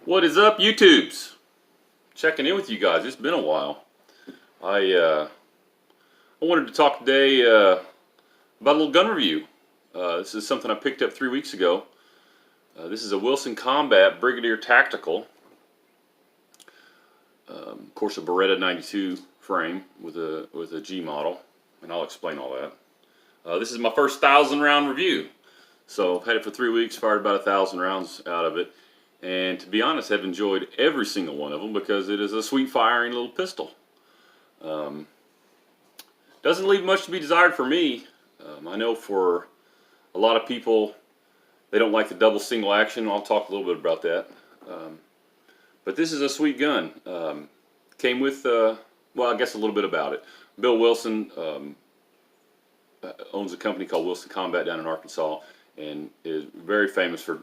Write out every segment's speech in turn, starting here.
What is up, YouTubes? Checking in with you guys. It's been a while. I wanted to talk today about a little gun review. This is something I picked up 3 weeks ago. This is a Wilson Combat Brigadier Tactical. Of course, a Beretta 92 frame with a G model, and I'll explain all that. This is my first 1,000-round review. So I've had it for 3 weeks, fired about 1,000 rounds out of it. And to be honest, I've enjoyed every single one of them because it is a sweet firing little pistol. Doesn't leave much to be desired for me. I know for a lot of people, they don't like the double single action. I'll talk a little bit about that. But this is a sweet gun. Came with, well, I guess a little bit about it. Bill Wilson owns a company called Wilson Combat down in Arkansas and is very famous for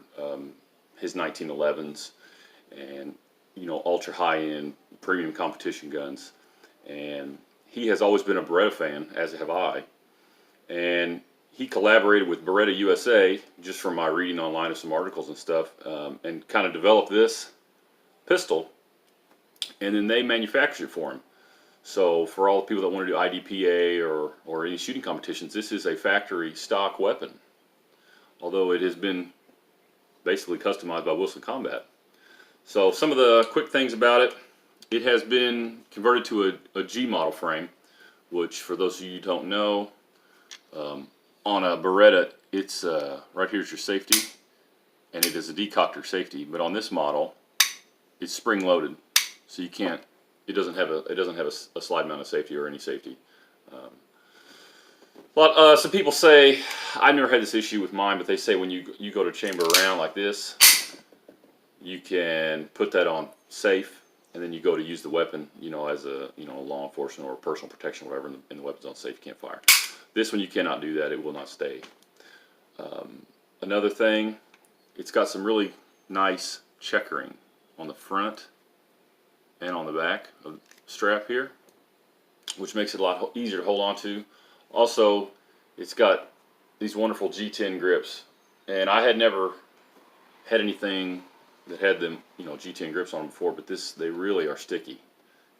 his 1911s and, you know, ultra high-end premium competition guns. And he has always been a Beretta fan, as have I. And he collaborated with Beretta USA, just from my reading online of some articles and stuff, and kind of developed this pistol. And then they manufactured it for him. So for all the people that want to do IDPA or any shooting competitions, this is a factory stock weapon. Although it has been basically customized by Wilson Combat. So some of the quick things about it: it has been converted to a G model frame, which for those of you who don't know, on a Beretta, it's right here's your safety, and it is a decoctor safety. But on this model, it's spring loaded, so you can't. It doesn't have a slide mounted safety or any safety. Some people say, I never had this issue with mine, but they say when you go to chamber around like this, you can put that on safe, and then you go to use the weapon, you know, as a law enforcement or personal protection, whatever, and the weapon's on safe, you can't fire. This one you cannot do that; it will not stay. Another thing, it's got some really nice checkering on the front and on the back of the strap here, which makes it a lot easier to hold on to. Also, it's got these wonderful G10 grips, and I had never had anything that had them, you know, G10 grips on them before, but they really are sticky.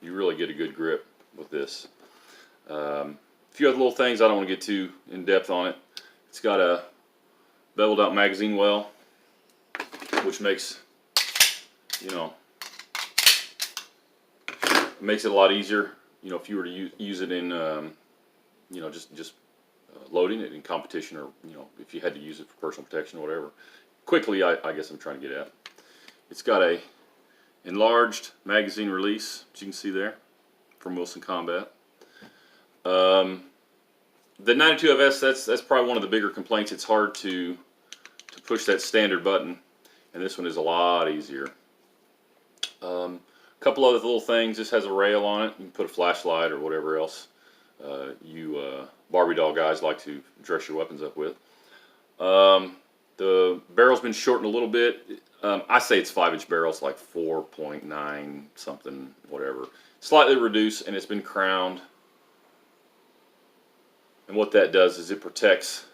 You really get a good grip with this. A few other little things, I don't want to get too in depth on it. It's got a beveled out magazine well, which makes, you know, it makes it a lot easier, you know, if you were to use it in, you know, just loading it in competition, or, you know, if you had to use it for personal protection or whatever. Quickly, I guess I'm trying to get at. It's got a enlarged magazine release, as you can see there, from Wilson Combat. The 92FS, that's probably one of the bigger complaints. It's hard to push that standard button, and this one is a lot easier. A couple other little things. This has a rail on it. You can put a flashlight or whatever else you Barbie doll guys like to dress your weapons up with. The barrel's been shortened a little bit. I say it's 5-inch barrels, like 4.9 something, whatever. Slightly reduced, and it's been crowned. And what that does is it protects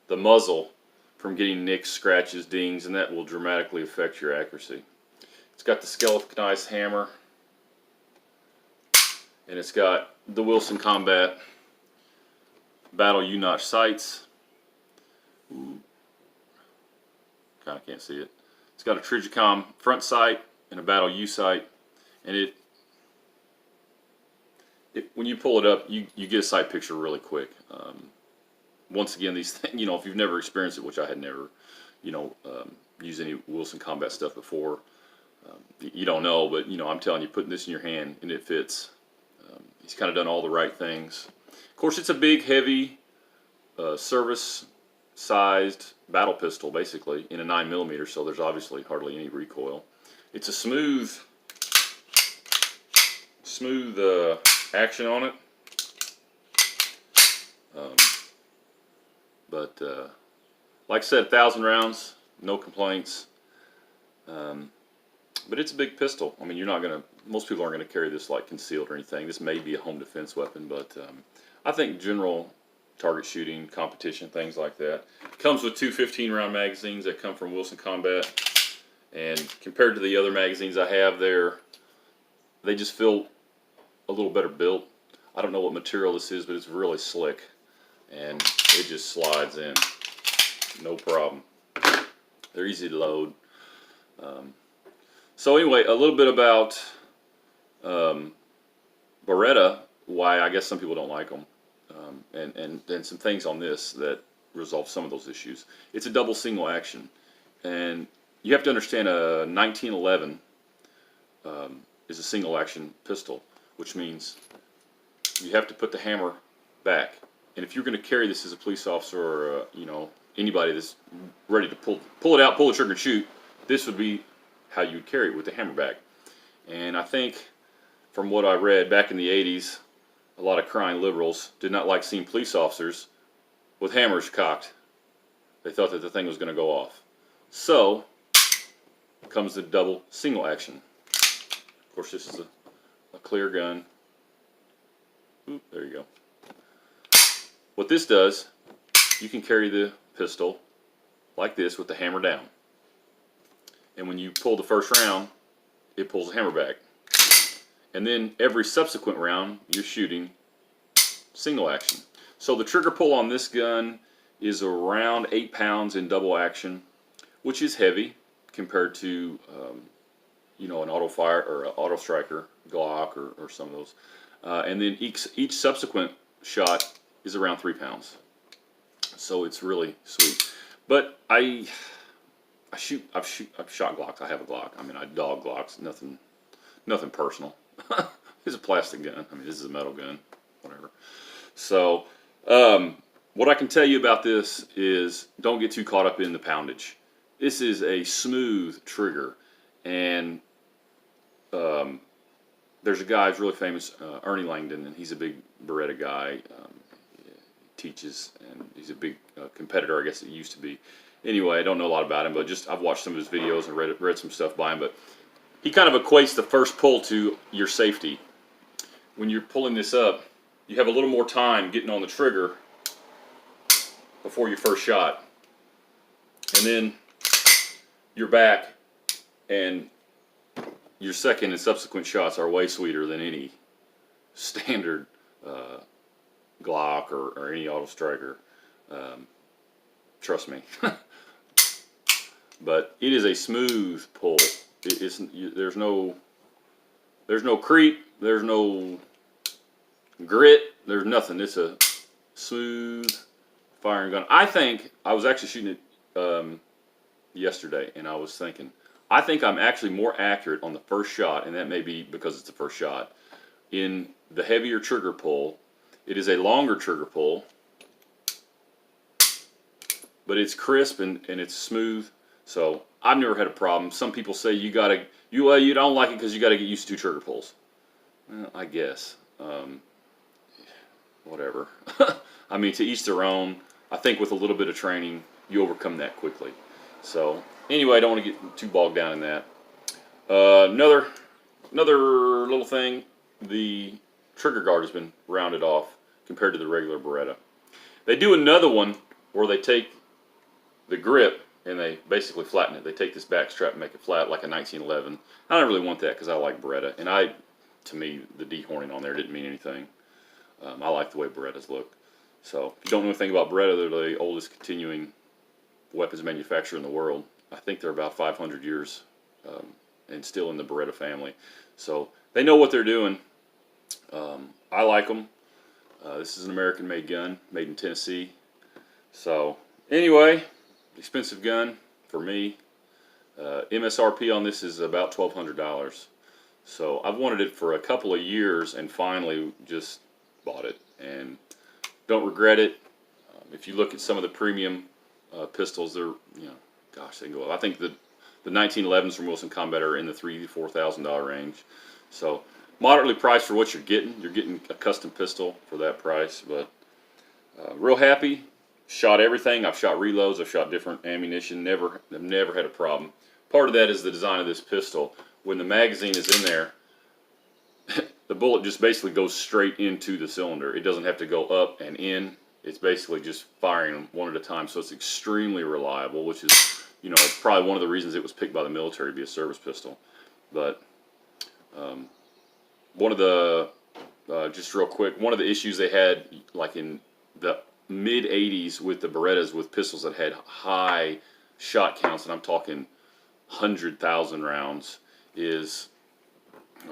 the muzzle from getting nicks, scratches, dings, and that will dramatically affect your accuracy. It's got the skeletonized hammer, and it's got the Wilson Combat Battle U-notch sights. Kind of can't see it. It's got a Trigicom front sight and a Battle U sight, and when you pull it up, you get a sight picture really quick. Once again, these things, you know, if you've never experienced it, which I had never, you know, used any Wilson Combat stuff before, you don't know, but, you know, I'm telling you, putting this in your hand and it fits. He's kind of done all the right things. Of course, it's a big, heavy, service-sized battle pistol, basically, in a 9mm, so there's obviously hardly any recoil. It's a smooth action on it. Like I said, 1,000 rounds, no complaints. But it's a big pistol. I mean, most people aren't going to carry this like concealed or anything. This may be a home defense weapon, but I think general target shooting, competition, things like that. Comes with two 15-round magazines that come from Wilson Combat. And compared to the other magazines I have, they just feel a little better built. I don't know what material this is, but it's really slick, and it just slides in, no problem. They're easy to load. So anyway, a little bit about Beretta, why I guess some people don't like them, and some things on this that resolve some of those issues. It's a double single action, and you have to understand a 1911 is a single action pistol, which means you have to put the hammer back. And if you're going to carry this as a police officer or anybody that's ready to pull it out, pull the trigger and shoot, this would be how you would carry it, with the hammer back. And I think from what I read back in the 80s, a lot of crying liberals did not like seeing police officers with hammers cocked. They thought that the thing was going to go off. So comes the double single action. Of course, this is a clear gun. Oop, there you go. What this does, you can carry the pistol like this with the hammer down. And when you pull the first round, it pulls the hammer back. And then every subsequent round, you're shooting single action. So the trigger pull on this gun is around 8 pounds in double action, which is heavy compared to an auto fire or an auto striker, Glock, or some of those. And then each subsequent shot is around 3 pounds. So it's really sweet. But I've shot Glocks. I have a Glock. I mean, I dog Glocks. Nothing personal. It's a plastic gun. I mean, this is a metal gun. Whatever. So what I can tell you about this is don't get too caught up in the poundage. This is a smooth trigger, and there's a guy who's really famous, Ernie Langdon, and he's a big Beretta guy. He teaches, and he's a big competitor, I guess it used to be. Anyway, I don't know a lot about him, but I've watched some of his videos and read some stuff by him. But he kind of equates the first pull to your safety. When you're pulling this up, you have a little more time getting on the trigger before your first shot, and then you're back, and your second and subsequent shots are way sweeter than any standard Glock or any auto striker. Trust me. But it is a smooth pull. There's no creep. There's no grit. There's nothing. It's a smooth firing gun. I was actually shooting it yesterday, and I was thinking, I think I'm actually more accurate on the first shot, and that may be because it's the first shot. In the heavier trigger pull, it is a longer trigger pull, but it's crisp and it's smooth. So I've never had a problem. Some people say you don't like it because you got to get used to 2 trigger pulls. Well, I guess. Whatever. I mean, to each their own. I think with a little bit of training, you overcome that quickly. So anyway, I don't want to get too bogged down in that. Another little thing, the trigger guard has been rounded off compared to the regular Beretta. They do another one where they take the grip and they basically flatten it. They take this back strap and make it flat like a 1911. I don't really want that because I like Beretta, and to me, the dehorning on there didn't mean anything. I like the way Berettas look. So if you don't know anything about Beretta, they're the oldest continuing weapons manufacturer in the world. I think they're about 500 years and still in the Beretta family. So they know what they're doing. I like them. This is an American-made gun, made in Tennessee. So anyway, expensive gun for me. MSRP on this is about $1,200. So I've wanted it for a couple of years and finally just bought it and don't regret it. If you look at some of the premium pistols, they're, gosh, they can go up. I think the 1911s from Wilson Combat are in the $3,000 to $4,000 range. So moderately priced for what you're getting. You're getting a custom pistol for that price, but real happy. Shot everything. I've shot reloads. I've shot different ammunition. I've never had a problem. Part of that is the design of this pistol. When the magazine is in there, the bullet just basically goes straight into the cylinder. It doesn't have to go up and in. It's basically just firing them one at a time. So it's extremely reliable, which is you know, probably one of the reasons it was picked by the military to be a service pistol. But one of the just real quick, one of the issues they had, like in the mid 80s with the Berettas with pistols that had high shot counts, and I'm talking 100,000 rounds, is,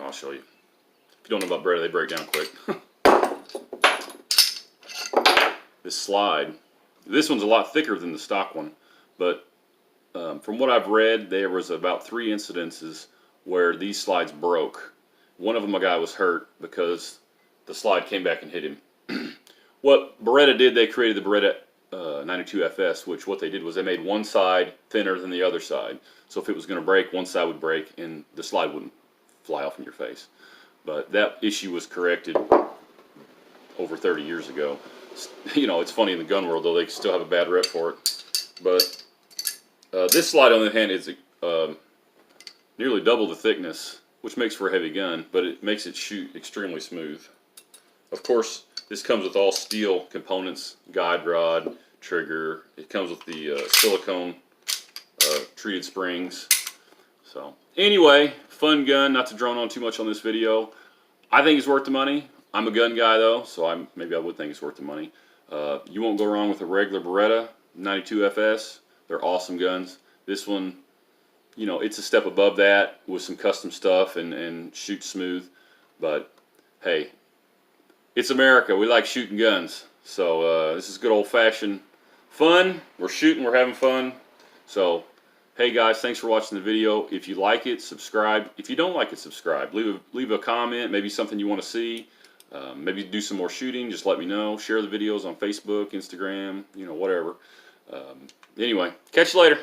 I'll show you. If you don't know about Beretta, they break down quick. This slide, this one's a lot thicker than the stock one, but from what I've read, there was about 3 incidences where these slides broke. One of them, a guy was hurt because the slide came back and hit him. What Beretta did, they created the Beretta 92FS, which what they did was they made one side thinner than the other side. So if it was going to break, one side would break and the slide wouldn't fly off in your face. But that issue was corrected over 30 years ago. You know, it's funny in the gun world, though, they still have a bad rep for it. But this slide, on the other hand, is nearly double the thickness, which makes for a heavy gun, but it makes it shoot extremely smooth. Of course, this comes with all steel components, guide rod, trigger. It comes with the silicone treated springs. So anyway, fun gun. Not to drone on too much on this video. I think it's worth the money. I'm a gun guy though, so maybe I would think it's worth the money. You won't go wrong with a regular Beretta 92FS. They're awesome guns. This one, you know, it's a step above that with some custom stuff and shoots smooth. But hey, it's America. We like shooting guns. So this is good old-fashioned fun. We're shooting. We're having fun. So hey guys, thanks for watching the video. If you like it, subscribe. If you don't like it, subscribe. Leave a comment. Maybe something you want to see. Maybe do some more shooting. Just let me know. Share the videos on Facebook, Instagram, you know, whatever. Anyway, catch you later.